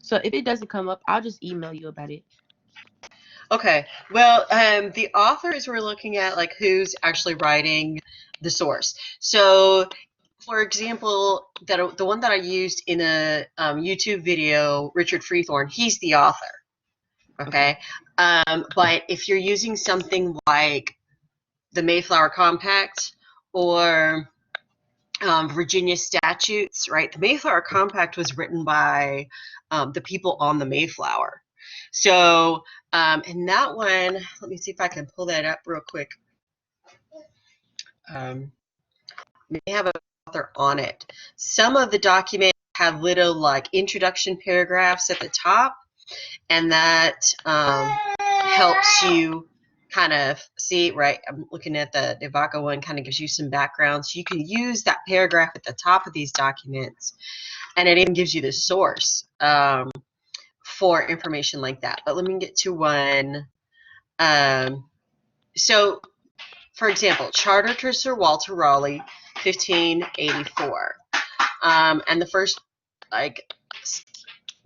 So if it doesn't come up, I'll just email you about it. Okay. Well, the authors we're looking at, like who's actually writing the source. So, for example, the one that I used in a YouTube video, Richard Freethorn, he's the author. Okay. But if you're using something like the Mayflower Compact or Virginia statutes, right? The Mayflower Compact was written by the people on the Mayflower. So, in that one, let me see if I can pull that up real quick. They have an author on it. Some of the documents have little like introduction paragraphs at the top, and that helps you kind of see, right? I'm looking at the Devaka one, kind of gives you some background. So you can use that paragraph at the top of these documents, and it even gives you the source for information like that. But let me get to one. So, for example, Charter to Sir Walter Raleigh, 1584. And the first, like,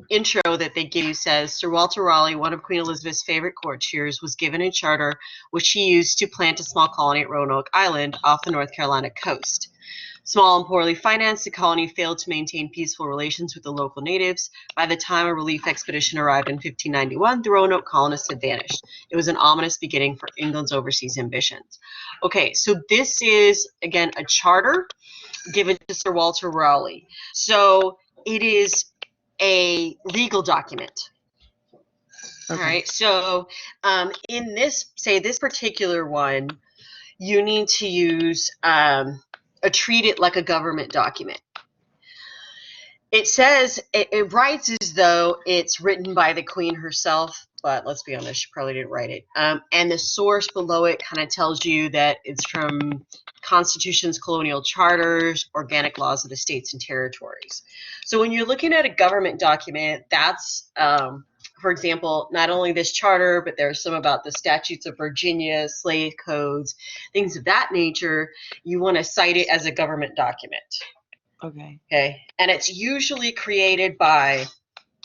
intro that they give you says, Sir Walter Raleigh, one of Queen Elizabeth's favorite courtiers, was given a charter which he used to plant a small colony at Roanoke Island off the North Carolina coast. Small and poorly financed, the colony failed to maintain peaceful relations with the local natives. By the time a relief expedition arrived in 1591, the Roanoke colonists had vanished. It was an ominous beginning for England's overseas ambitions. Okay, so this is, again, a charter given to Sir Walter Raleigh. So it is a legal document. Okay. All right, so in this, say this particular one, you need to use treat it like a government document. It says, it writes as though it's written by the Queen herself, but let's be honest, she probably didn't write it. And the source below it kind of tells you that it's from constitutions, colonial charters, organic laws of the states and territories. So when you're looking at a government document, that's, for example, not only this charter, but there's some about the statutes of Virginia, slave codes, things of that nature. You want to cite it as a government document. Okay. Okay. And it's usually created by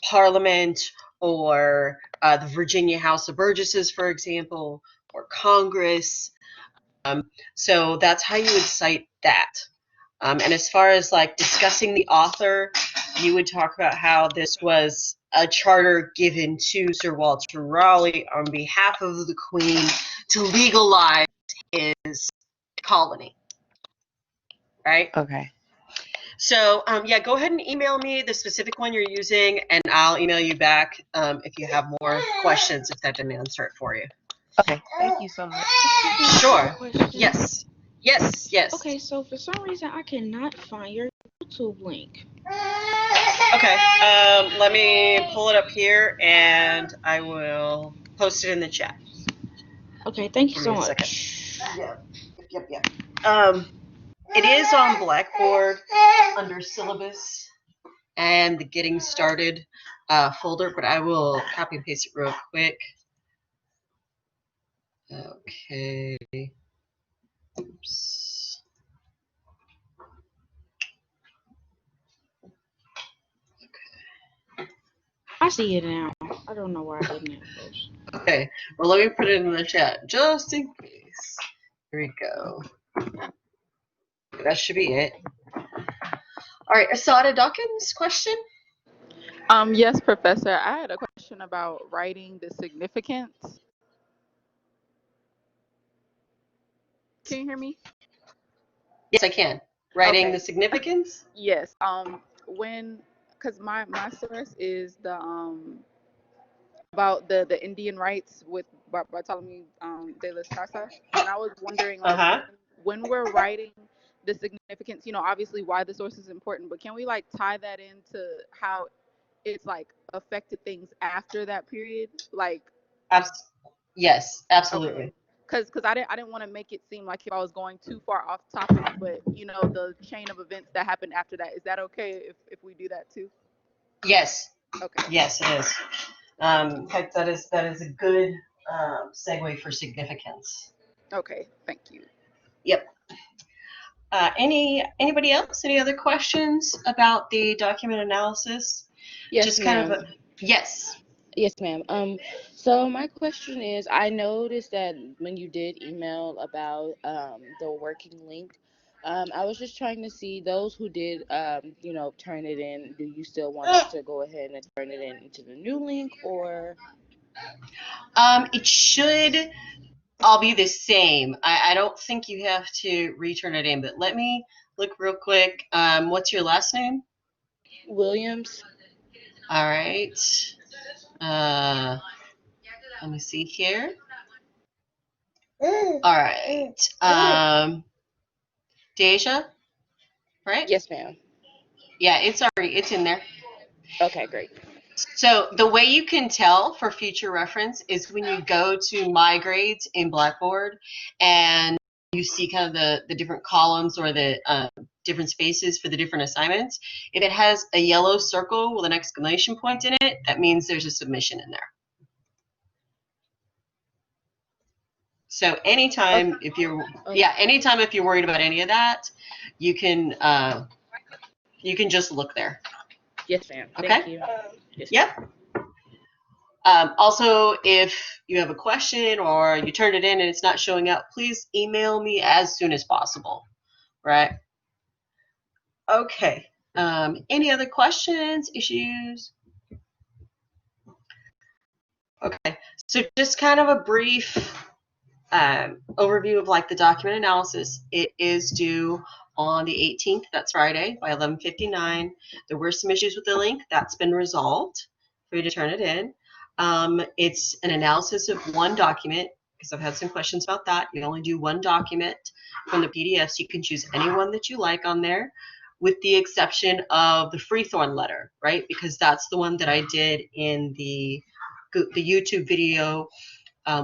Parliament or the Virginia House of Burgesses, for example, or Congress. So that's how you would cite that. And as far as like discussing the author, you would talk about how this was a charter given to Sir Walter Raleigh on behalf of the Queen to legalize his colony. Right? Okay. So, yeah, go ahead and email me the specific one you're using, and I'll email you back if you have more questions, if that didn't answer it for you. Okay, thank you so much. Sure. Yes. Yes, yes. Okay, so for some reason, I cannot find your YouTube link. Okay, let me pull it up here, and I will post it in the chat. Okay, thank you so much. Yep. It is on Blackboard under syllabus and the getting started folder, but I will copy and paste it real quick. Okay. Oops. Okay. I see it now. I don't know why I didn't at first. Okay. Well, let me put it in the chat just in case. Here we go. That should be it. All right, Asada Dawkins, question? Yes, Professor. I had a question about writing the significance. Can you hear me? Yes, I can. Writing the significance? Yes. Because my source is the about the Indian rights with Bartolome de las Casas, and I was wondering, like, when we're writing the significance, obviously why the source is important, but can we like tie that into how it's like affected things after that period, like? Yes, absolutely. Okay. Because I didn't want to make it seem like if I was going too far off topic, but the chain of events that happened after that, is that okay if we do that too? Yes. Okay. Yes, it is. In fact, that is a good segue for significance. Okay, thank you. Yep. Anybody else? Any other questions about the document analysis? Yes, just kind of Yes. Yes, ma'am. So my question is, I noticed that when you did email about the working link, I was just trying to see those who did, turn it in. Do you still want us to go ahead and turn it in into the new link, or? It should all be the same. I don't think you have to return it in, but let me look real quick. What's your last name? Williams? All right. Uh, let me see here. All right. Deja, right? Yes, ma'am. Yeah, it's in there. Okay, great. So the way you can tell for future reference is when you go to My Grades in Blackboard and you see kind of the different columns or the different spaces for the different assignments. If it has a yellow circle with an exclamation point in it, that means there's a submission in there. So anytime if you're worried about any of that, you can just look there. Yes, ma'am. Okay. Thank you. Yes, Yep. Also, if you have a question or you turned it in and it's not showing up, please email me as soon as possible. Right? Okay. Any other questions, issues? Okay. So just kind of a brief overview of like the document analysis. It is due on the 18th. That's Friday by 11:59. There were some issues with the link. That's been resolved for you to turn it in. It's an analysis of one document because I've had some questions about that. You only do one document from the PDFs. You can choose any one that you like on there, with the exception of the Freethorn letter, right? Because that's the one that I did in the YouTube video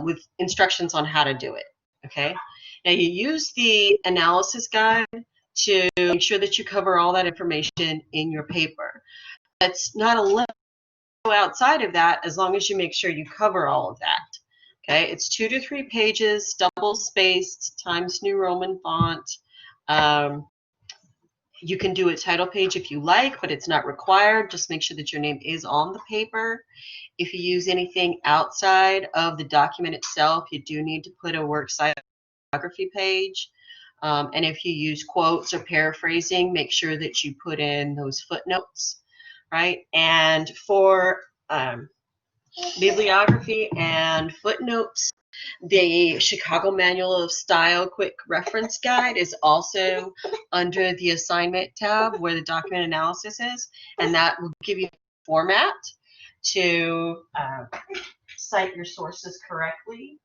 with instructions on how to do it. Okay. Now you use the analysis guide to make sure that you cover all that information in your paper. That's not a limit outside of that as long as you make sure you cover all of that. Okay. It's 2 to 3 pages, double spaced, Times New Roman font. You can do a title page if you like, but it's not required. Just make sure that your name is on the paper. If you use anything outside of the document itself, you do need to put a works cited bibliography page. And if you use quotes or paraphrasing, make sure that you put in those footnotes, right? And for bibliography and footnotes, the Chicago Manual of Style Quick Reference Guide is also under the assignment tab where the document analysis is, and that will give you a format to cite your sources correctly.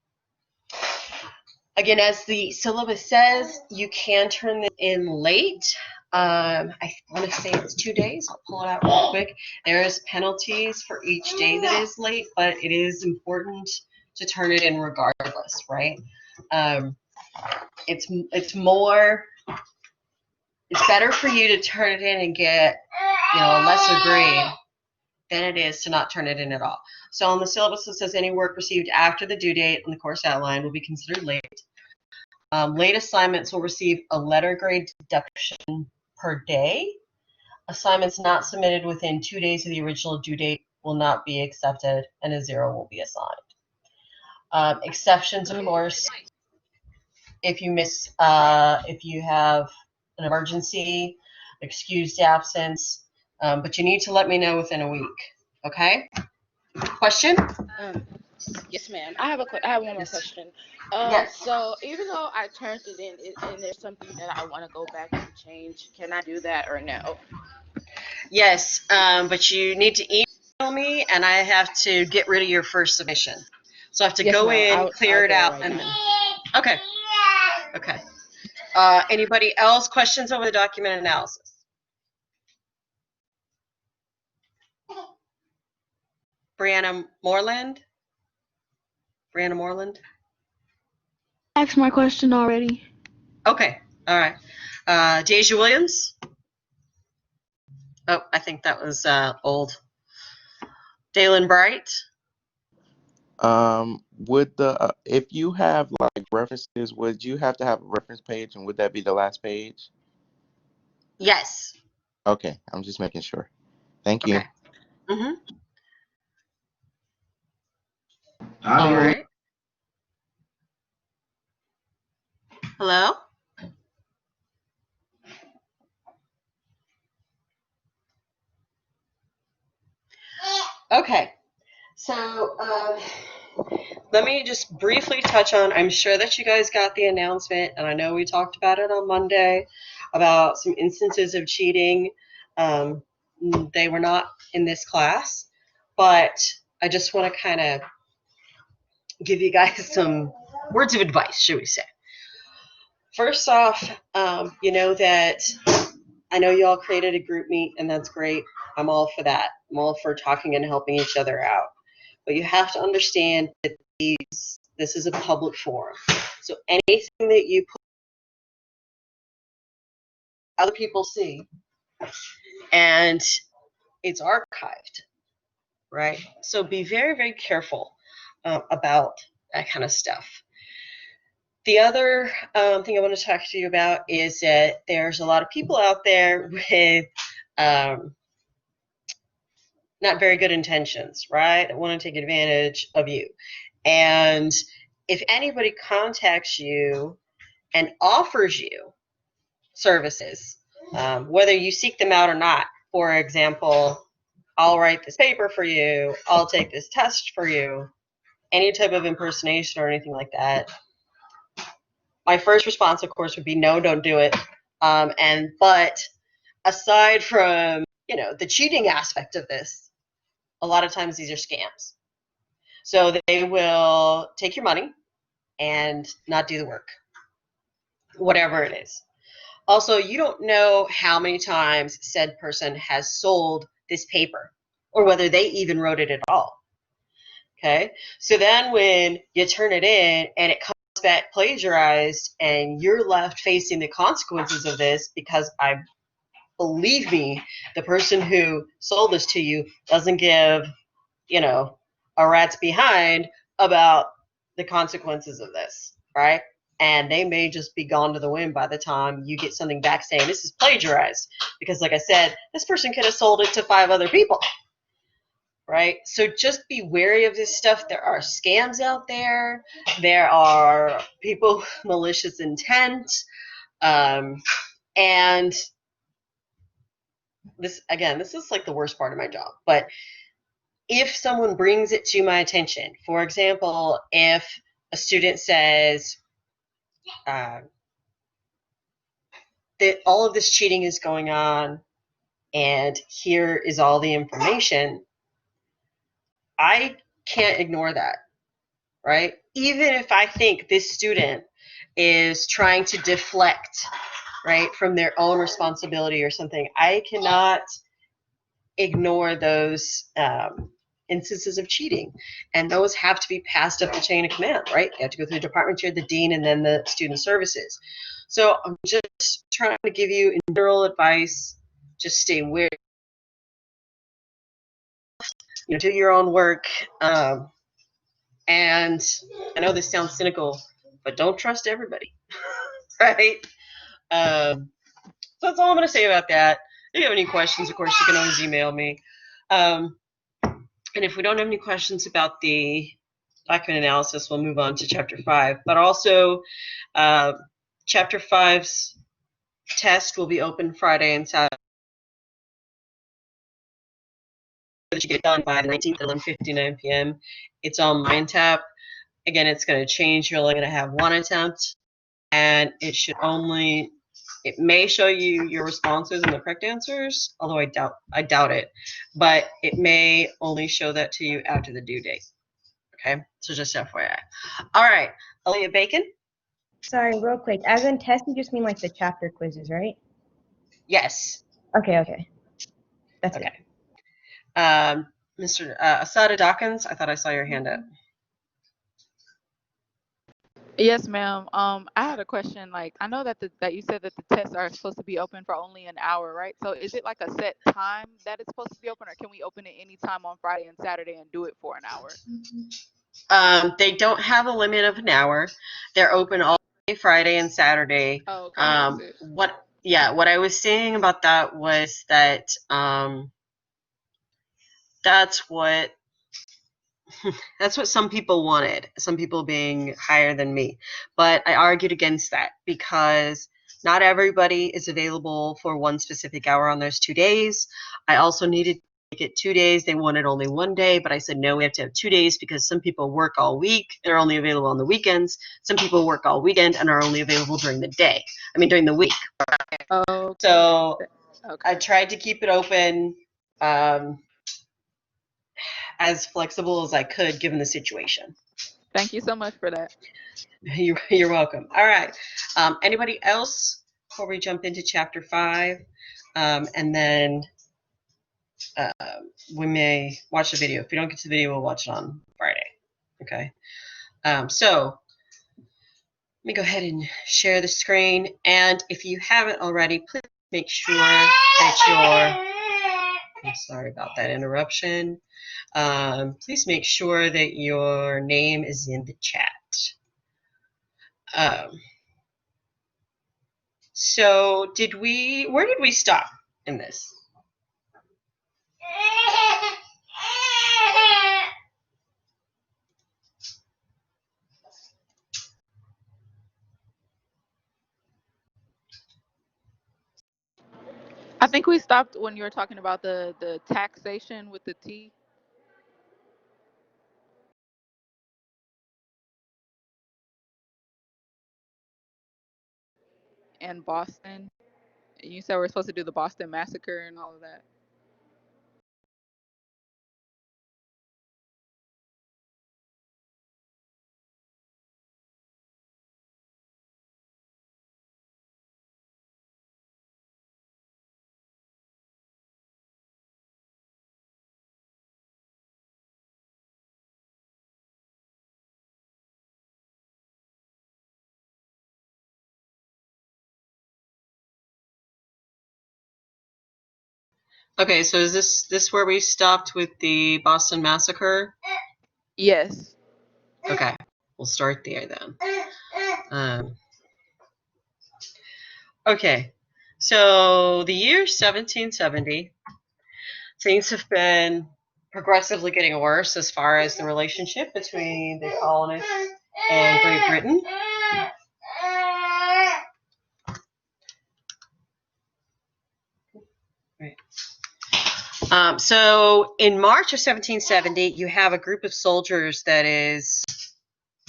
Again, as the syllabus says, you can turn this in late. I want to say it's 2 days. I'll pull it out real quick. There's penalties for each day that is late, but it is important to turn it in regardless, right? It's better for you to turn it in and get a lesser grade than it is to not turn it in at all. So on the syllabus, it says any work received after the due date on the course outline will be considered late. Late assignments will receive a letter grade deduction per day. Assignments not submitted within 2 days of the original due date will not be accepted, and a 0 will be assigned. Exceptions, of course, if you if you have an emergency, excused absence, but you need to let me know within a week. Okay? Question? Yes, ma'am. I have one more question. Yes. So even though I turned it in and there's something that I want to go back and change, can I do that or no? Yes, but you need to email me, and I have to get rid of your first submission. So I have to Yes, go ma'am. in, clear I'll it do it out, right and now. okay. Okay. Anybody else questions over the document analysis? Brianna Moreland? Brianna Moreland? Asked my question already. Okay. All right. Deja Williams? Oh, I think that was old. Dalen Bright? Would the if you have like references, would you have to have a reference page, and would that be the last page? Yes. Okay, I'm just making sure. Thank you. Okay. Mm-hmm. All right. Hello? Okay. So, let me just briefly touch on, I'm sure that you guys got the announcement, and I know we talked about it on Monday, about some instances of cheating. They were not in this class, but I just want to kind of give you guys some words of advice, should we say. First off, you know that I know you all created a group meet, and that's great. I'm all for that. I'm all for talking and helping each other out. But you have to understand that this is a public forum. So anything that you put other people see, and it's archived, right? So be very, very careful about that kind of stuff. The other thing I want to talk to you about is that there's a lot of people out there with not very good intentions, right? That want to take advantage of you. And if anybody contacts you and offers you services, whether you seek them out or not, for example, I'll write this paper for you, I'll take this test for you, any type of impersonation or anything like that, my first response, of course, would be no, don't do it. But aside from, the cheating aspect of this, a lot of times these are scams. So they will take your money and not do the work, whatever it is. Also, you don't know how many times said person has sold this paper or whether they even wrote it at all. Okay? So then when you turn it in and it comes back plagiarized and you're left facing the consequences of this, because believe me, the person who sold this to you doesn't give, a rat's behind about the consequences of this, right? And they may just be gone to the wind by the time you get something back saying this is plagiarized. Because like I said, this person could have sold it to 5 other people, right? So just be wary of this stuff. There are scams out there. There are people with malicious intent. And this is like the worst part of my job. But if someone brings it to my attention, for example, if a student says that all of this cheating is going on and here is all the information, I can't ignore that, right? Even if I think this student is trying to deflect, right, from their own responsibility or something, I cannot ignore those instances of cheating, and those have to be passed up the chain of command, right? You have to go through the department chair, the dean, and then the student services. So I'm just trying to give you general advice. Just stay aware, do your own work, and I know this sounds cynical, but don't trust everybody, right? So that's all I'm going to say about that. If you have any questions, of course, you can always email me. And if we don't have any questions about the document analysis, we'll move on to Chapter 5. But also, Chapter 5's test will be open Friday and Saturday. That you get it done by the 19th at 11:59 p.m. It's on MindTap. Again, it's going to change. You're only going to have one attempt, and it may show you your responses and the correct answers, although I doubt it. But it may only show that to you after the due date. Okay, so just FYI. All right, Aaliyah Bacon? Sorry, real quick. As in test, you just mean like the chapter quizzes, right? Yes. Okay. That's okay. Mr. Asada Dawkins, I thought I saw your hand up. Yes, ma'am. I had a question. Like, I know that that you said that the tests are supposed to be open for only an hour, right? So is it like a set time that it's supposed to be open, or can we open it anytime on Friday and Saturday and do it for an hour? They don't have a limit of an hour. They're open all day Friday and Saturday. Oh, okay. What I was saying about that was that that's what That's what some people wanted, some people being higher than me. But I argued against that because not everybody is available for one specific hour on those 2 days. I also needed to make it 2 days. They wanted only 1 day, but I said, no, we have to have 2 days because some people work all week and are only available on the weekends. Some people work all weekend and are only available during the day. I mean, during the week. Okay. So Okay. I tried to keep it open. As flexible as I could given the situation. Thank you so much for that. You're welcome. All right. Anybody else before we jump into chapter 5? And then we may watch the video. If we don't get to the video, we'll watch it on Friday. Okay. So let me go ahead and share the screen. And if you haven't already, please make sure that I'm sorry about that interruption. Please make sure that your name is in the chat. So where did we stop in this? I think we stopped when you were talking about the taxation with the T in Boston. You said we're supposed to do the Boston Massacre and all of that. Okay, so is this where we stopped with the Boston Massacre? Yes. Okay, we'll start there then. Okay, so the year 1770, things have been progressively getting worse as far as the relationship between the colonists and Great Britain. Right. So in March of 1770, you have a group of soldiers that is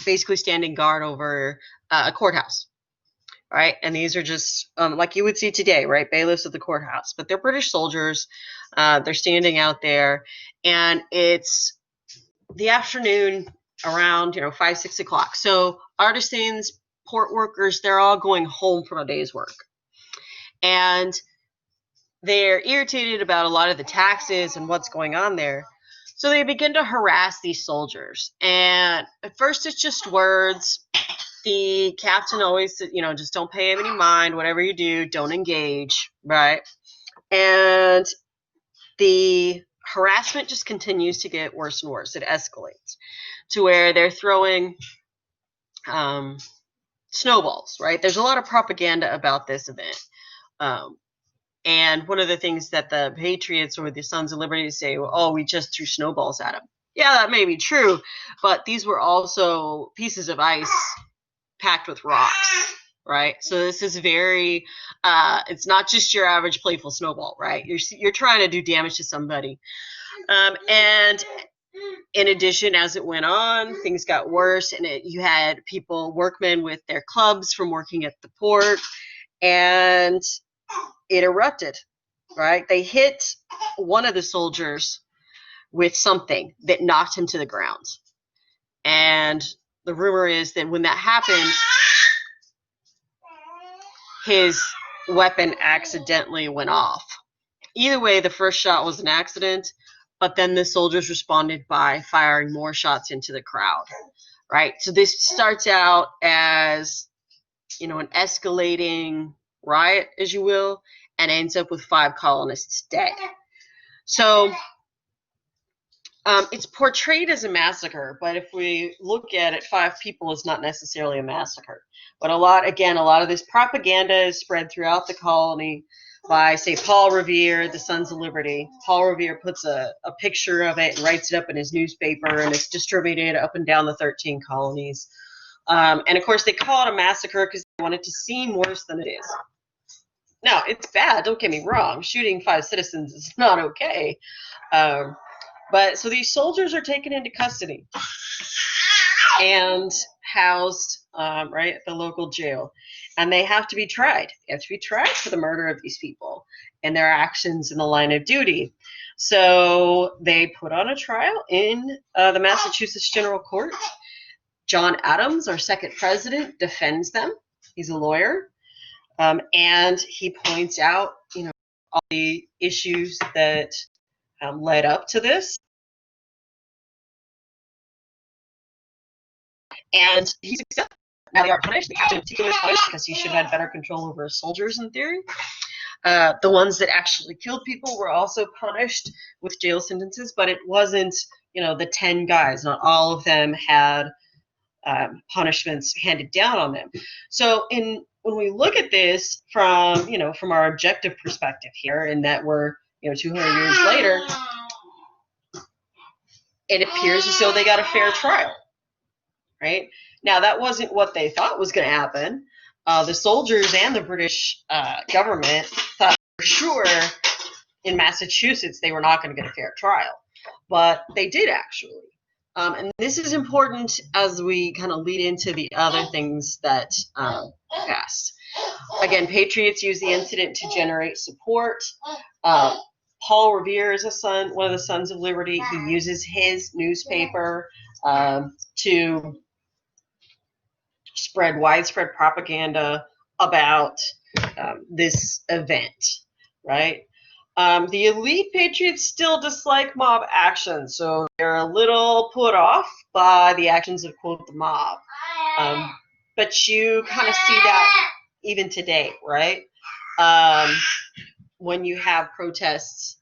basically standing guard over a courthouse, right? And these are just like you would see today, right? Bailiffs of the courthouse, but they're British soldiers. They're standing out there, and it's the afternoon around 5, 6 o'clock. So artisans, port workers, they're all going home from a day's work, and they're irritated about a lot of the taxes and what's going on there. So they begin to harass these soldiers. And at first it's just words. The captain always said, just don't pay him any mind. Whatever you do, don't engage, right? And the harassment just continues to get worse and worse. It escalates to where they're throwing snowballs, right? There's a lot of propaganda about this event. And one of the things that the Patriots or the Sons of Liberty say, oh, we just threw snowballs at them. Yeah, that may be true, but these were also pieces of ice packed with rocks, right? So this is very, it's not just your average playful snowball, right? You're trying to do damage to somebody. And in addition, as it went on, things got worse, and you had workmen with their clubs from working at the port, and it erupted, right? They hit one of the soldiers with something that knocked him to the ground. And the rumor is that when that happened, his weapon accidentally went off. Either way, the first shot was an accident, but then the soldiers responded by firing more shots into the crowd, right? So this starts out as, an escalating riot, as you will, and ends up with 5 colonists dead. So it's portrayed as a massacre, but if we look at it, 5 people is not necessarily a massacre. But a lot of this propaganda is spread throughout the colony. by, say, Paul Revere, the Sons of Liberty. Paul Revere puts a picture of it and writes it up in his newspaper, and it's distributed up and down the 13 colonies. And of course, they call it a massacre because they want it to seem worse than it is. Now, it's bad, don't get me wrong. Shooting 5 citizens is not okay. But so these soldiers are taken into custody and housed right at the local jail. And they have to be tried. They have to be tried for the murder of these people and their actions in the line of duty. So they put on a trial in the Massachusetts General Court. John Adams, our second president, defends them. He's a lawyer. And he points out, all the issues that led up to this. And he's accepted. Now they are punished. The captain in particular is punished because he should have had better control over his soldiers in theory. The ones that actually killed people were also punished with jail sentences, but it wasn't, the 10 guys. Not all of them had punishments handed down on them. So when we look at this from our objective perspective here, in that we're 200 years later, it appears as though they got a fair trial, right? Now, that wasn't what they thought was going to happen. The soldiers and the British government thought for sure in Massachusetts they were not going to get a fair trial, but they did actually. And this is important as we kind of lead into the other things that passed. Again, patriots use the incident to generate support. Paul Revere is one of the Sons of Liberty. He uses his newspaper to spread widespread propaganda about this event, right? The elite patriots still dislike mob action, so they're a little put off by the actions of, quote, the mob. But you kind of see that even today, right? When you have protests,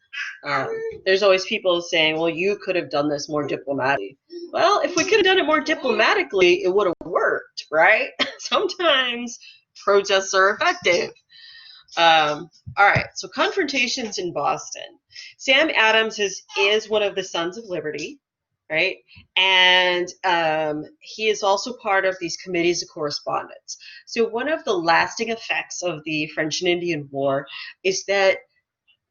there's always people saying, well, you could have done this more diplomatically. Well, if we could have done it more diplomatically, it would have worked, right? Sometimes protests are effective. All right, so confrontations in Boston. Sam Adams is one of the Sons of Liberty, right? And he is also part of these committees of correspondence. So one of the lasting effects of the French and Indian War is that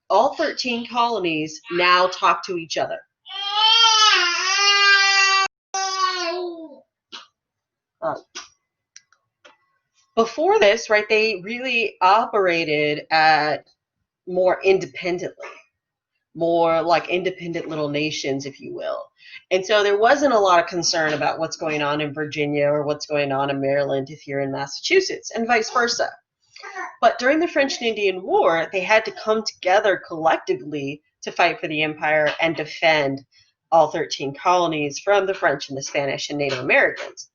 all 13 colonies now talk to each other. Before this, right, they really operated at more independently, more like independent little nations, if you will. And so there wasn't a lot of concern about what's going on in Virginia or what's going on in Maryland if you're in Massachusetts, and vice versa. But during the French and Indian War, they had to come together collectively to fight for the empire and defend all 13 colonies from the French and the Spanish and Native Americans.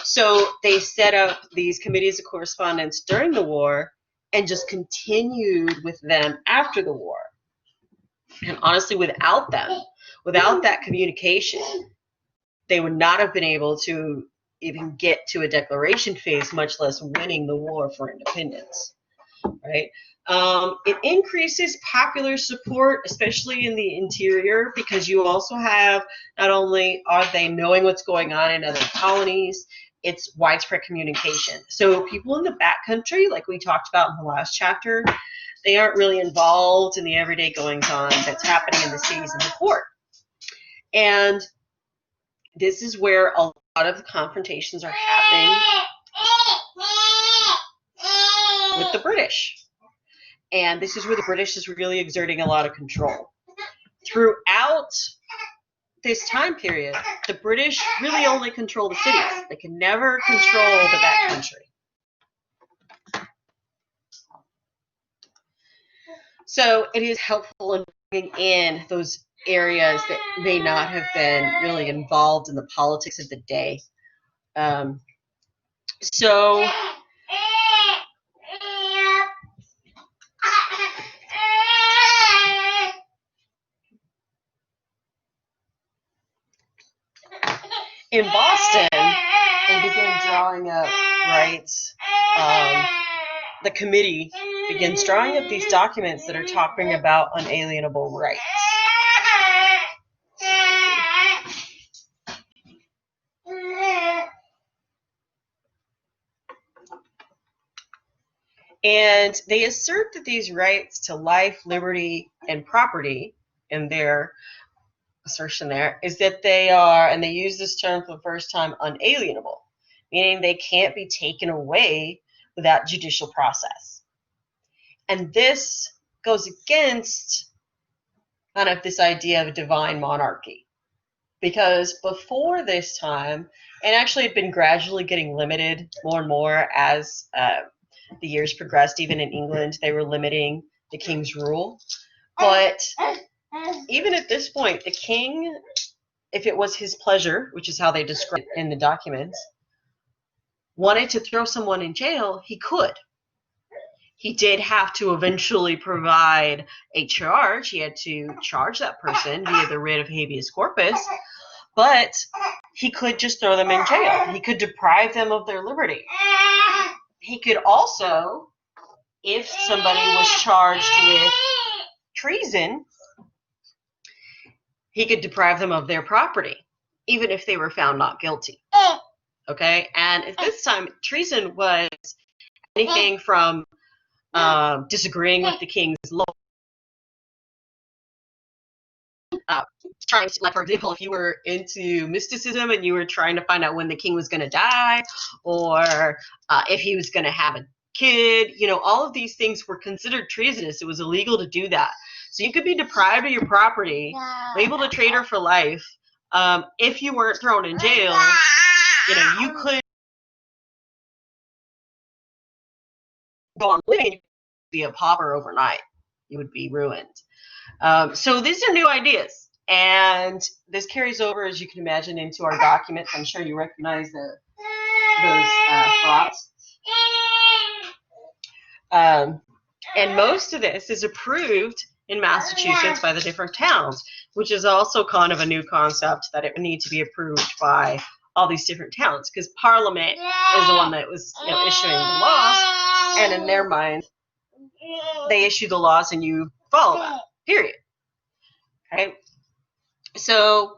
So they set up these committees of correspondence during the war and just continued with them after the war. And honestly, without them, without that communication, they would not have been able to even get to a declaration phase, much less winning the war for independence, right? It increases popular support, especially in the interior, because you also have, not only are they knowing what's going on in other colonies, it's widespread communication. So people in the backcountry, like we talked about in the last chapter, they aren't really involved in the everyday goings-on that's happening in the cities and the port. And this is where a lot of the confrontations are happening with the British. And this is where the British is really exerting a lot of control. Throughout this time period, the British really only control the cities. They can never control the backcountry. So it is helpful in bringing in those areas that may not have been really involved in the politics of the day. In Boston, they began drawing up, right, the committee begins drawing up these documents that are talking about unalienable rights. And they assert that these rights to life, liberty, and property, in their assertion there, is that they are, and they use this term for the first time, unalienable, meaning they can't be taken away without judicial process. And this goes against kind of this idea of a divine monarchy. Because before this time, and actually had been gradually getting limited more and more as the years progressed, even in England, they were limiting the king's rule. But even at this point, the king, if it was his pleasure, which is how they describe it in the documents, wanted to throw someone in jail, he could. He did have to eventually provide a charge. He had to charge that person via the writ of habeas corpus, but he could just throw them in jail. He could deprive them of their liberty. He could also, if somebody was charged with treason, he could deprive them of their property, even if they were found not guilty. Okay? And at this time, treason was anything from disagreeing with the king's law, trying to, like, for example, if you were into mysticism and you were trying to find out when the king was going to die, or if he was going to have a kid, you know, all of these things were considered treasonous. It was illegal to do that. So you could be deprived of your property, labeled a traitor for life, if you weren't thrown in jail. You know, you could go on living, you could be a pauper overnight. You would be ruined. So these are new ideas. And this carries over, as you can imagine, into our documents. I'm sure you recognize those thoughts. And most of this is approved in Massachusetts by the different towns, which is also kind of a new concept, that it would need to be approved by all these different towns, because Parliament is the one that was, you know, issuing the laws, and in their mind, they issue the laws and you follow them, period. Okay? So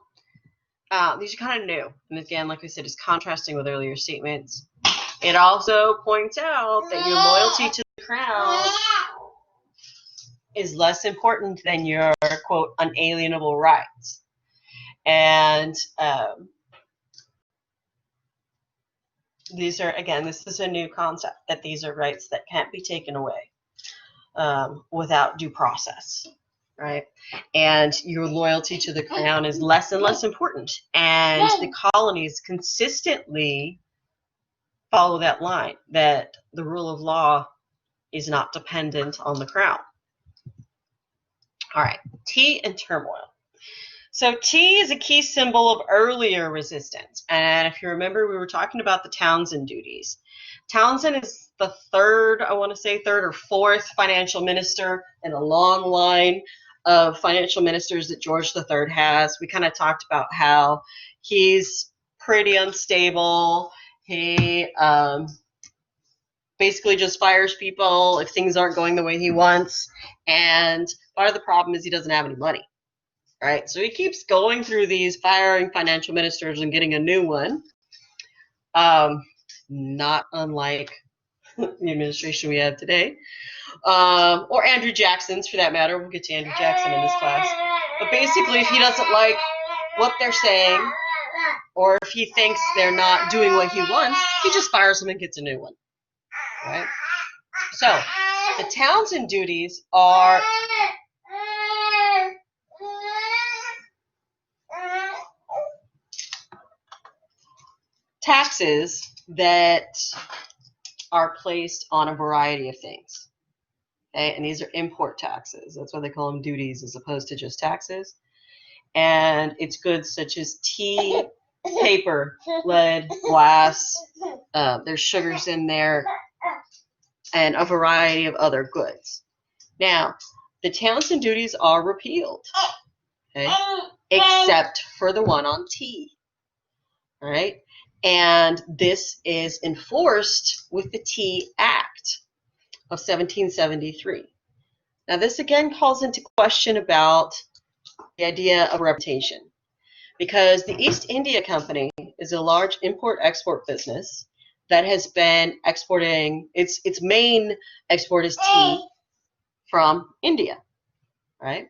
these are kind of new. And again, like I said, it's contrasting with earlier statements. It also points out that your loyalty to the crown is less important than your, quote, unalienable rights. And these are, again, this is a new concept, that these are rights that can't be taken away without due process. Right? And your loyalty to the crown is less and less important. And the colonies consistently follow that line, that the rule of law is not dependent on the crown. All right, tea and turmoil. So tea is a key symbol of earlier resistance. And if you remember, we were talking about the Townshend duties. Townshend is the third or fourth financial minister in a long line of financial ministers that George III has. We kind of talked about how he's pretty unstable. He basically just fires people if things aren't going the way he wants. And part of the problem is he doesn't have any money. Right? So he keeps going through these, firing financial ministers and getting a new one. Not unlike the administration we have today. Or Andrew Jackson's, for that matter. We'll get to Andrew Jackson in this class. But basically, if he doesn't like what they're saying, or if he thinks they're not doing what he wants, he just fires them and gets a new one. Right? So, the Townshend duties are taxes that are placed on a variety of things. Okay? And these are import taxes. That's why they call them duties as opposed to just taxes. And it's goods such as tea, paper, lead, glass. There's sugars in there, and a variety of other goods. Now, the Townshend duties are repealed, okay? Except for the one on tea. All right? And this is enforced with the Tea Act of 1773. Now, this again calls into question about the idea of reputation, because the East India Company is a large import-export business that has been exporting, its main export is tea from India, right?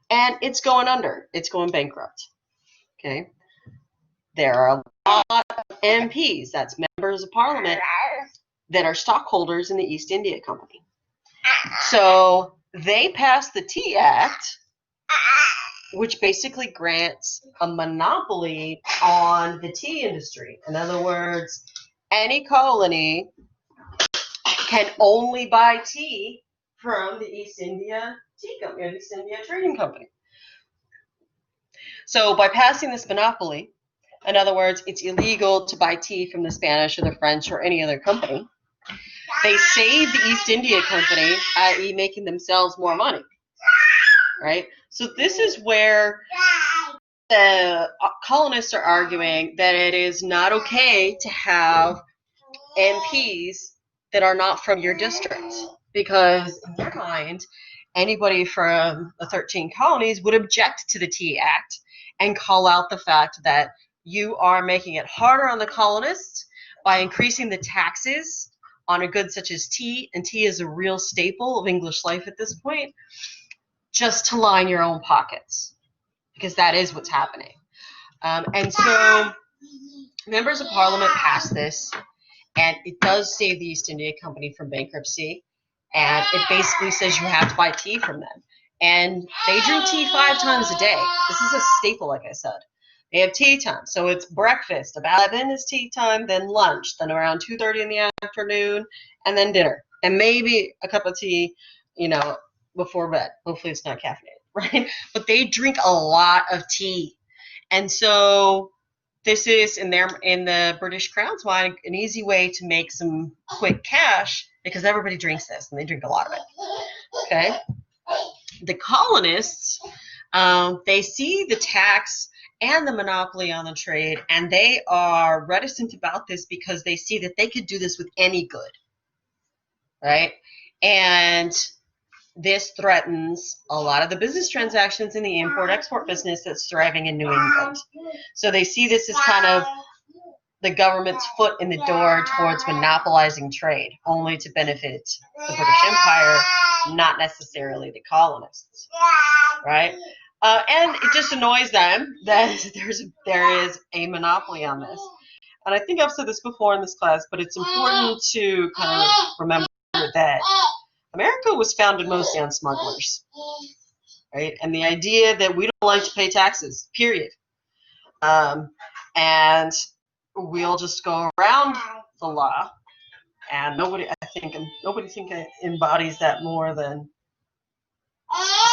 And it's going under. It's going bankrupt, okay? There are a lot of MPs, that's members of parliament, that are stockholders in the East India Company. So they passed the Tea Act, which basically grants a monopoly on the tea industry. In other words, any colony can only buy tea from the East India Tea Company, or the East India Trading Company. So by passing this monopoly, in other words, it's illegal to buy tea from the Spanish or the French or any other company, they save the East India Company, i.e. making themselves more money, right? So this is where the colonists are arguing that it is not okay to have MPs that are not from your district, because in their mind, anybody from the 13 colonies would object to the Tea Act and call out the fact that you are making it harder on the colonists by increasing the taxes on a good such as tea, and tea is a real staple of English life at this point, just to line your own pockets, because that is what's happening. And so members of parliament passed this, and it does save the East India Company from bankruptcy, and it basically says you have to buy tea from them. And they drink tea 5 times a day. This is a staple, like I said. They have tea time. So it's breakfast, about then is tea time, then lunch, then around 2:30 in the afternoon, and then dinner. And maybe a cup of tea, before bed. Hopefully it's not caffeinated, right? But they drink a lot of tea. And so this is, in the British Crown's mind, an easy way to make some quick cash, because everybody drinks this, and they drink a lot of it, okay? The colonists, they see the tax and the monopoly on the trade, and they are reticent about this because they see that they could do this with any good, right? And this threatens a lot of the business transactions in the import-export business that's thriving in New England. So they see this as kind of the government's foot in the door towards monopolizing trade, only to benefit the British Empire, not necessarily the colonists, right? And it just annoys them that there is a monopoly on this. And I think I've said this before in this class, but it's important to kind of remember that America was founded mostly on smugglers, right? And the idea that we don't like to pay taxes, period. And we'll just go around the law, and nobody think embodies that more than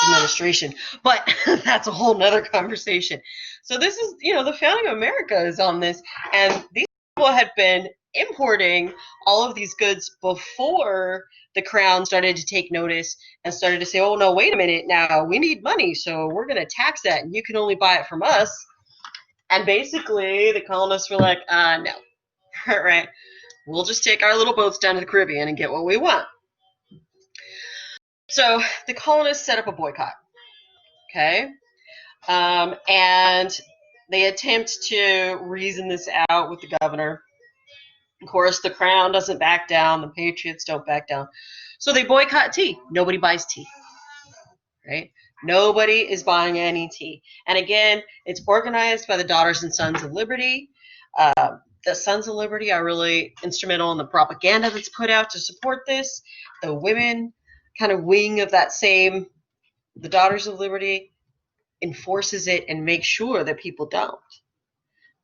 administration. But that's a whole nother conversation. So this is, the founding of America is on this, and these people had been importing all of these goods before the Crown started to take notice and started to say, oh no, wait a minute, now we need money, so we're going to tax that, and you can only buy it from us. And basically the colonists were like, no, right, we'll just take our little boats down to the Caribbean and get what we want. So the colonists set up a boycott, okay? And they attempt to reason this out with the governor. Of course, the Crown doesn't back down. The Patriots don't back down. So they boycott tea. Nobody buys tea, right? Nobody is buying any tea. And again, it's organized by the Daughters and Sons of Liberty. The Sons of Liberty are really instrumental in the propaganda that's put out to support this. The women kind of wing of that same, the Daughters of Liberty, enforces it and makes sure that people don't,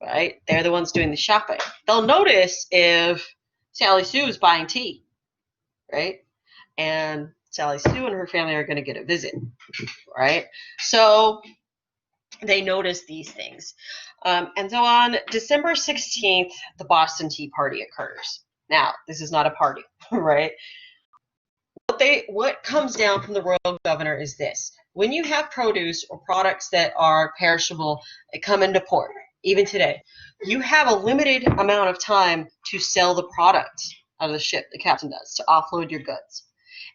right? They're the ones doing the shopping. They'll notice if Sally Sue is buying tea, right? And Sally Sue and her family are going to get a visit, right? So they notice these things. And so on December 16th, the Boston Tea Party occurs. Now, this is not a party, right? What comes down from the royal governor is this. When you have produce or products that are perishable that come into port, even today, you have a limited amount of time to sell the product out of the ship, the captain does, to offload your goods.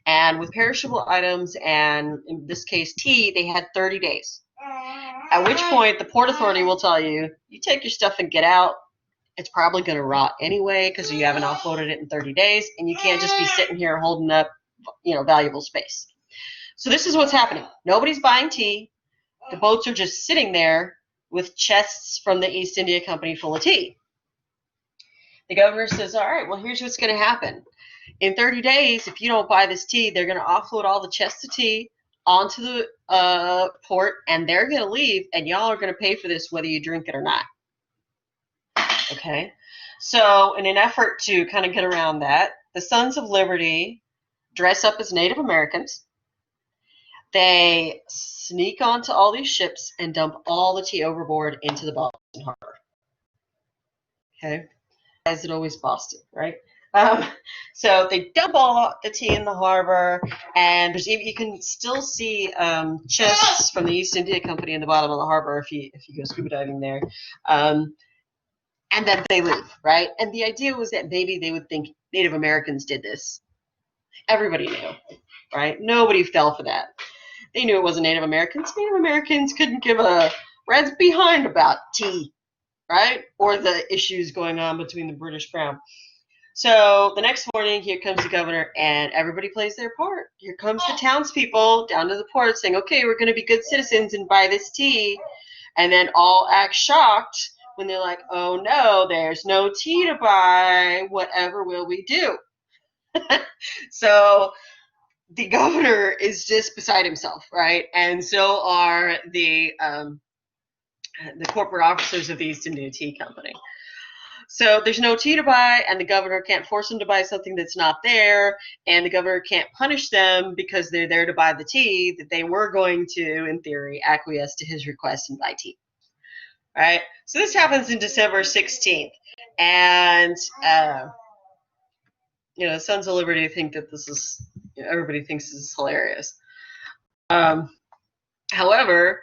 And with perishable items, and in this case tea, they had 30 days. At which point the Port Authority will tell you, you take your stuff and get out. It's probably going to rot anyway because you haven't offloaded it in 30 days, and you can't just be sitting here holding up, valuable space. So this is what's happening. Nobody's buying tea. The boats are just sitting there with chests from the East India Company full of tea. The governor says, all right, well, here's what's going to happen. In 30 days, if you don't buy this tea, they're going to offload all the chests of tea onto the port, and they're going to leave, and y'all are going to pay for this whether you drink it or not. Okay? So in an effort to kind of get around that, the Sons of Liberty dress up as Native Americans. They sneak onto all these ships and dump all the tea overboard into the Boston Harbor. Okay? As it always Boston, right? So they dump all the tea in the harbor, and you can still see chests from the East India Company in the bottom of the harbor if you go scuba diving there. And then they leave, right? And the idea was that maybe they would think Native Americans did this. Everybody knew, right? Nobody fell for that. They knew it wasn't Native Americans. Native Americans couldn't give a rat's behind about tea, right? Or the issues going on between the British Crown. So the next morning, here comes the governor, and everybody plays their part. Here comes the townspeople down to the port saying, okay, we're going to be good citizens and buy this tea. And then all act shocked when they're like, oh no, there's no tea to buy. Whatever will we do? So the governor is just beside himself, right? And so are the corporate officers of the East India Tea Company. So there's no tea to buy, and the governor can't force them to buy something that's not there, and the governor can't punish them because they're there to buy the tea that they were going to, in theory, acquiesce to his request and buy tea. Right? So this happens in December 16th, and the Sons of Liberty think that this is, everybody thinks this is hilarious. However,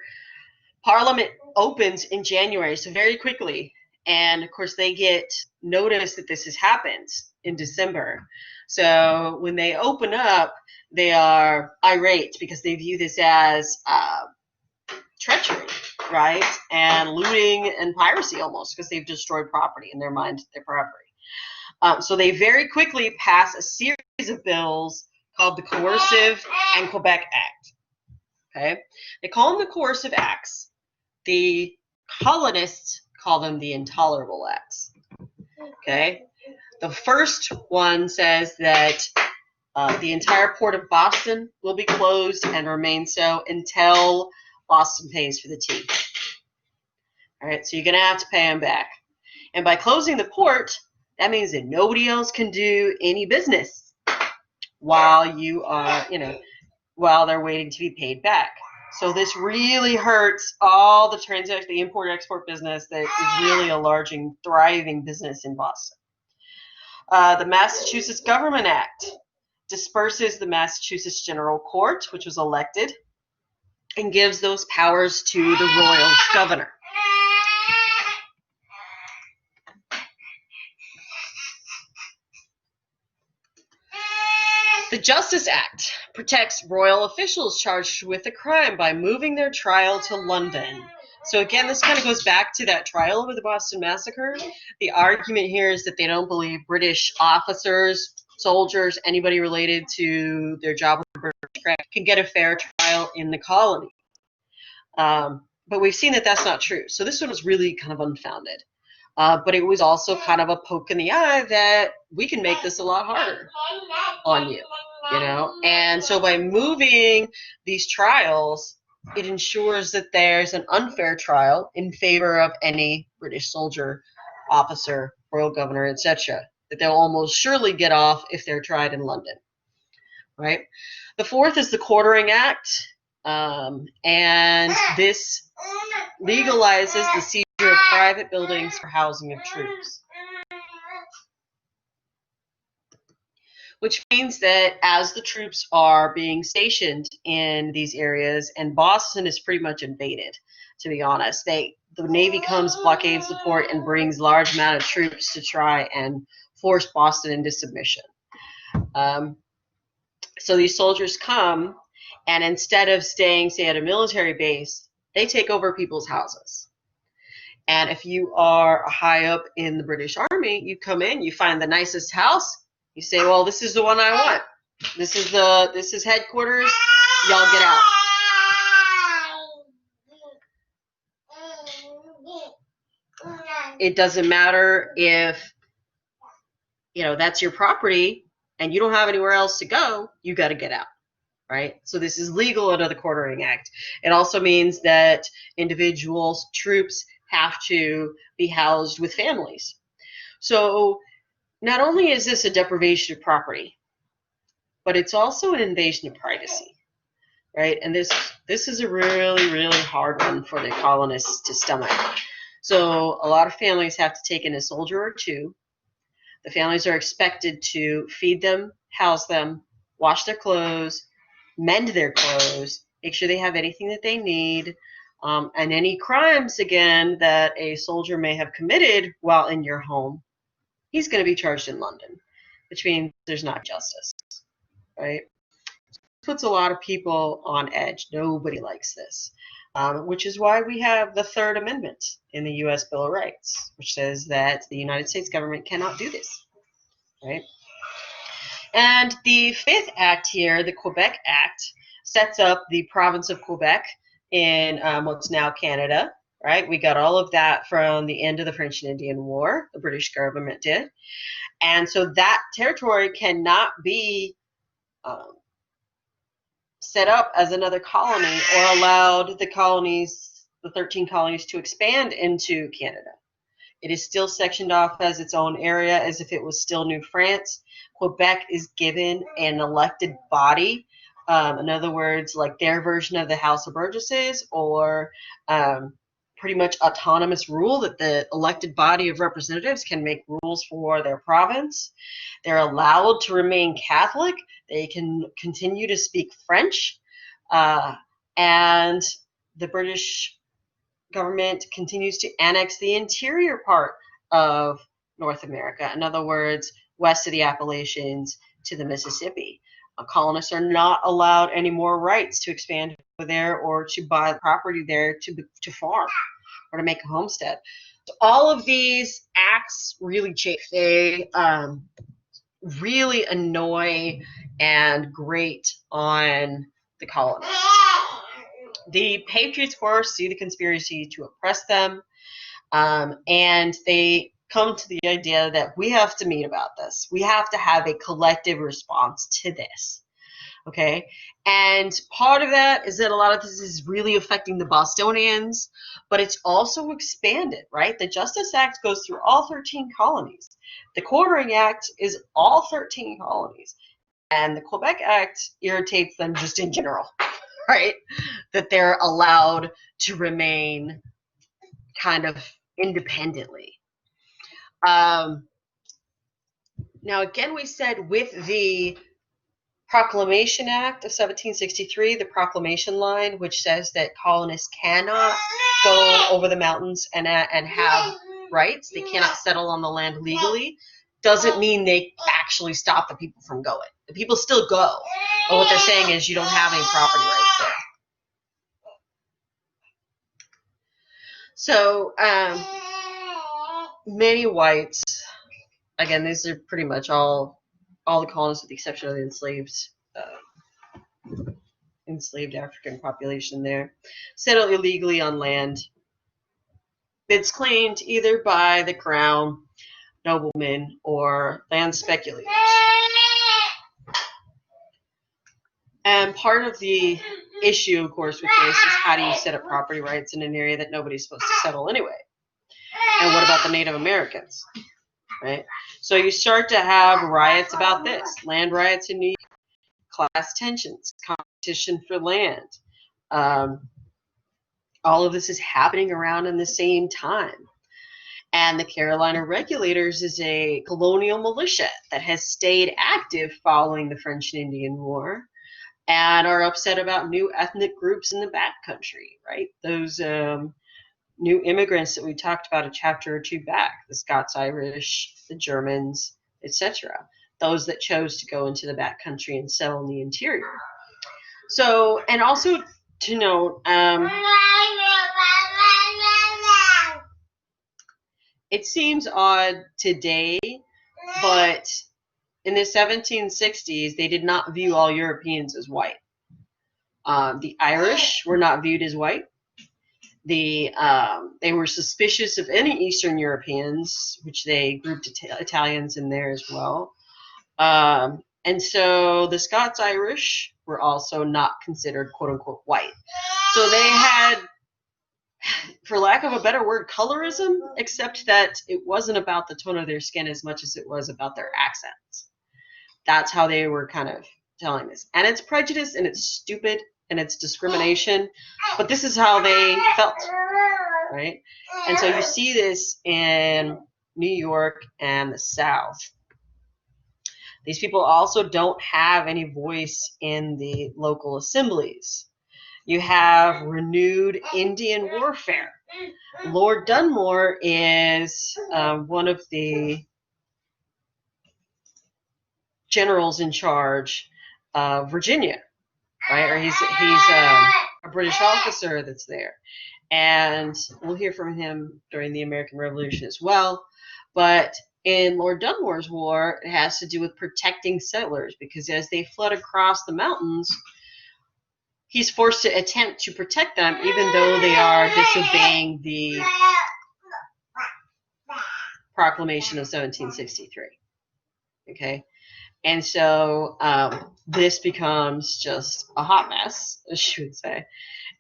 Parliament opens in January, so very quickly. And, of course, they get notice that this has happened in December. So when they open up, they are irate because they view this as treachery, right? And looting and piracy almost, because they've destroyed property in their mind, their property. So they very quickly pass a series of bills called the Coercive and Quebec Act. Okay? They call them the Coercive Acts. The colonists call them the Intolerable Acts. Okay? The first one says that the entire port of Boston will be closed and remain so until Boston pays for the tea. All right, so you're going to have to pay them back. And by closing the port, that means that nobody else can do any business while you are, while they're waiting to be paid back. So this really hurts all the import-export business that is really a large and thriving business in Boston. The Massachusetts Government Act disperses the Massachusetts General Court, which was elected, and gives those powers to the royal governor. The Justice Act protects royal officials charged with a crime by moving their trial to London. So again, this kind of goes back to that trial over the Boston Massacre. The argument here is that they don't believe British officers, soldiers, anybody related to their job with the British Crown can get a fair trial in the colony. But we've seen that that's not true. So this one was really kind of unfounded. But it was also kind of a poke in the eye that we can make this a lot harder on you, And so by moving these trials, it ensures that there's an unfair trial in favor of any British soldier, officer, royal governor, etc. That they'll almost surely get off if they're tried in London, right? The fourth is the Quartering Act, and this legalizes the seizure of private buildings for housing of troops. Which means that as the troops are being stationed in these areas, and Boston is pretty much invaded, to be honest, the Navy comes, blockades the port, and brings large amount of troops to try and force Boston into submission. So these soldiers come, and instead of staying, say, at a military base, they take over people's houses. And if you are high up in the British Army, you come in, you find the nicest house, you say, well, this is the one I want. This is headquarters. Y'all get out. It doesn't matter if, that's your property and you don't have anywhere else to go, you got to get out, right? So this is legal under the Quartering Act. It also means that individuals, troops, have to be housed with families. So not only is this a deprivation of property, but it's also an invasion of privacy, right? And this is a really, really hard one for the colonists to stomach. So a lot of families have to take in a soldier or two. The families are expected to feed them, house them, wash their clothes, mend their clothes, make sure they have anything that they need, and any crimes, again, that a soldier may have committed while in your home, he's going to be charged in London, which means there's not justice, right? This puts a lot of people on edge. Nobody likes this, which is why we have the Third Amendment in the U.S. Bill of Rights, which says that the United States government cannot do this, right? And the Fifth Act here, the Quebec Act, sets up the province of Quebec in what's now Canada, right? We got all of that from the end of the French and Indian War, the British government did. And so that territory cannot be set up as another colony or allowed the colonies, the 13 colonies, to expand into Canada. It is still sectioned off as its own area as if it was still New France. Quebec is given an elected body, in other words, like their version of the House of Burgesses, or pretty much autonomous rule that the elected body of representatives can make rules for their province. They're allowed to remain Catholic. They can continue to speak French. And the British government continues to annex the interior part of North America. In other words, west of the Appalachians to the Mississippi. Colonists are not allowed any more rights to expand over there or to buy property there to farm or to make a homestead. So all of these acts really chafe. They really annoy and grate on the colonists. The Patriots, of course, see the conspiracy to oppress them, and they come to the idea that we have to meet about this. We have to have a collective response to this, okay? And part of that is that a lot of this is really affecting the Bostonians, but it's also expanded, right? The Justice Act goes through all 13 colonies. The Quartering Act is all 13 colonies, and the Quebec Act irritates them just in general, right? That they're allowed to remain kind of independently. Now, again, we said with the Proclamation Act of 1763, the Proclamation Line, which says that colonists cannot go over the mountains and have rights. They cannot settle on the land legally. Doesn't mean they actually stop the people from going. The people still go. But what they're saying is you don't have any property rights there. So many whites, again, these are pretty much all the colonists with the exception of the enslaved African population there, settle illegally on land that's claimed either by the crown, noblemen, or land speculators. And part of the issue, of course, with this is how do you set up property rights in an area that nobody's supposed to settle anyway? And what about the Native Americans, right? So you start to have riots about this, land riots in New York, class tensions, competition for land. All of this is happening around in the same time. And the Carolina Regulators is a colonial militia that has stayed active following the French and Indian War and are upset about new ethnic groups in the backcountry, right? Those new immigrants that we talked about a chapter or two back, the Scots-Irish, the Germans, etc. those that chose to go into the back country and settle in the interior. So, and also to note, it seems odd today, but in the 1760s, they did not view all Europeans as white. The Irish were not viewed as white. They were suspicious of any Eastern Europeans, which they grouped Italians in there as well. And so the Scots-Irish were also not considered quote-unquote white. So they had, for lack of a better word, colorism, except that it wasn't about the tone of their skin as much as it was about their accents. That's how they were kind of telling this. And it's prejudice, and it's stupid, and it's discrimination, but this is how they felt, right? And so you see this in New York and the South. These people also don't have any voice in the local assemblies. You have renewed Indian warfare. Lord Dunmore is one of the generals in charge of Virginia, right? Or he's a British officer that's there. And we'll hear from him during the American Revolution as well. But in Lord Dunmore's war, it has to do with protecting settlers, because as they flood across the mountains, he's forced to attempt to protect them, even though they are disobeying the Proclamation of 1763. Okay? And so this becomes just a hot mess, I should say.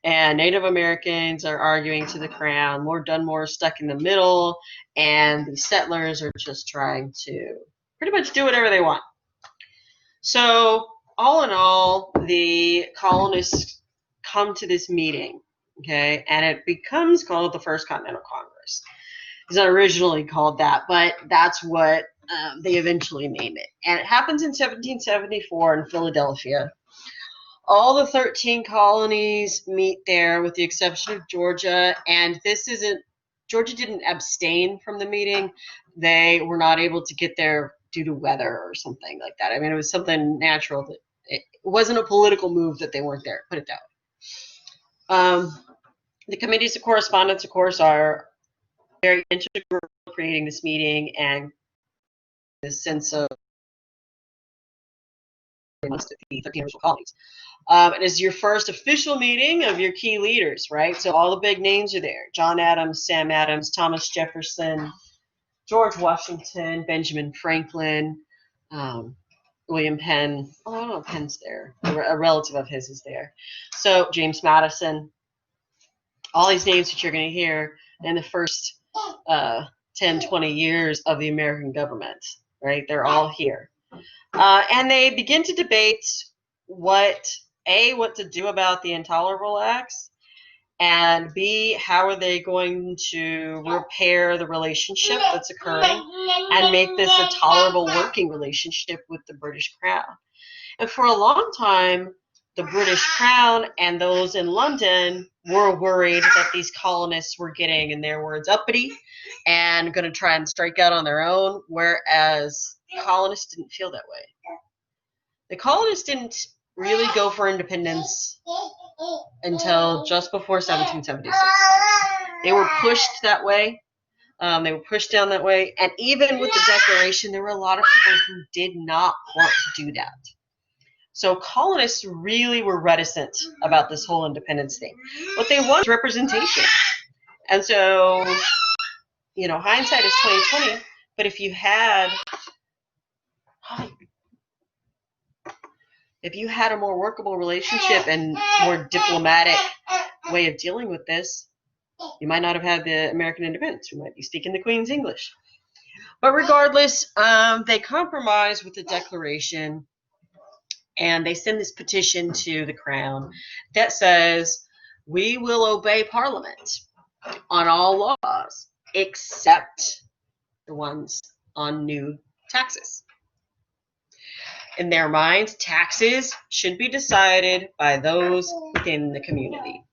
And Native Americans are arguing to the crown. Lord Dunmore is stuck in the middle, and the settlers are just trying to pretty much do whatever they want. So all in all, the colonists come to this meeting, okay, and it becomes called the First Continental Congress. It's not originally called that, but that's what they eventually name it. And it happens in 1774 in Philadelphia. All the 13 colonies meet there with the exception of Georgia, and Georgia didn't abstain from the meeting. They were not able to get there due to weather or something like that. I mean, it was something natural. That it wasn't a political move that they weren't there, put it that way. The committees of correspondence, of course, are very integral in creating this meeting and this sense of amongst the 13 original colonies. It is your first official meeting of your key leaders, right? So all the big names are there. John Adams, Sam Adams, Thomas Jefferson, George Washington, Benjamin Franklin, William Penn. Oh, I don't know if Penn's there. A relative of his is there. So James Madison. All these names that you're going to hear in the first 10, 20 years of the American government, right? They're all here. And they begin to debate what to do about the intolerable acts, and B, how are they going to repair the relationship that's occurring and make this a tolerable working relationship with the British Crown. And for a long time, the British Crown and those in London were worried that these colonists were getting, in their words, uppity and going to try and strike out on their own, whereas colonists didn't feel that way. The colonists didn't really go for independence until just before 1776. They were pushed that way. They were pushed down that way. And even with the Declaration, there were a lot of people who did not want to do that. So colonists really were reticent about this whole independence thing. What they want is representation. And so, hindsight is 20/20. But if you had a more workable relationship and more diplomatic way of dealing with this, you might not have had the American independence. You might be speaking the Queen's English. But regardless, they compromise with the Declaration, and they send this petition to the Crown that says, we will obey Parliament on all laws except the ones on new taxes. In their minds, taxes should be decided by those within the community,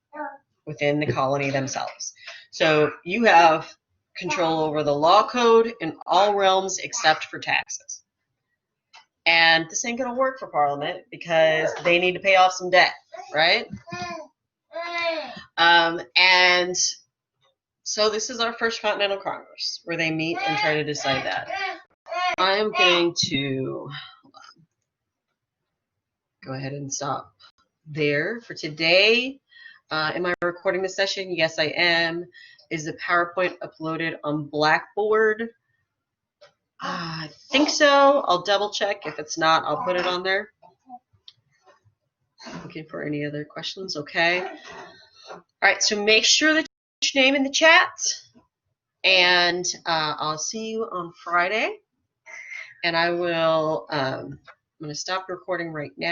within the colony themselves. So you have control over the law code in all realms except for taxes. And this ain't going to work for Parliament because they need to pay off some debt, right? And so this is our First Continental Congress where they meet and try to decide that. I am going to go ahead and stop there for today. Am I recording the session? Yes, I am. Is the PowerPoint uploaded on Blackboard? I think so. I'll double check. If it's not, I'll put it on there. Looking for any other questions? Okay. All right, so make sure that you put your name in the chat. And I'll see you on Friday. And I will, I'm going to stop recording right now.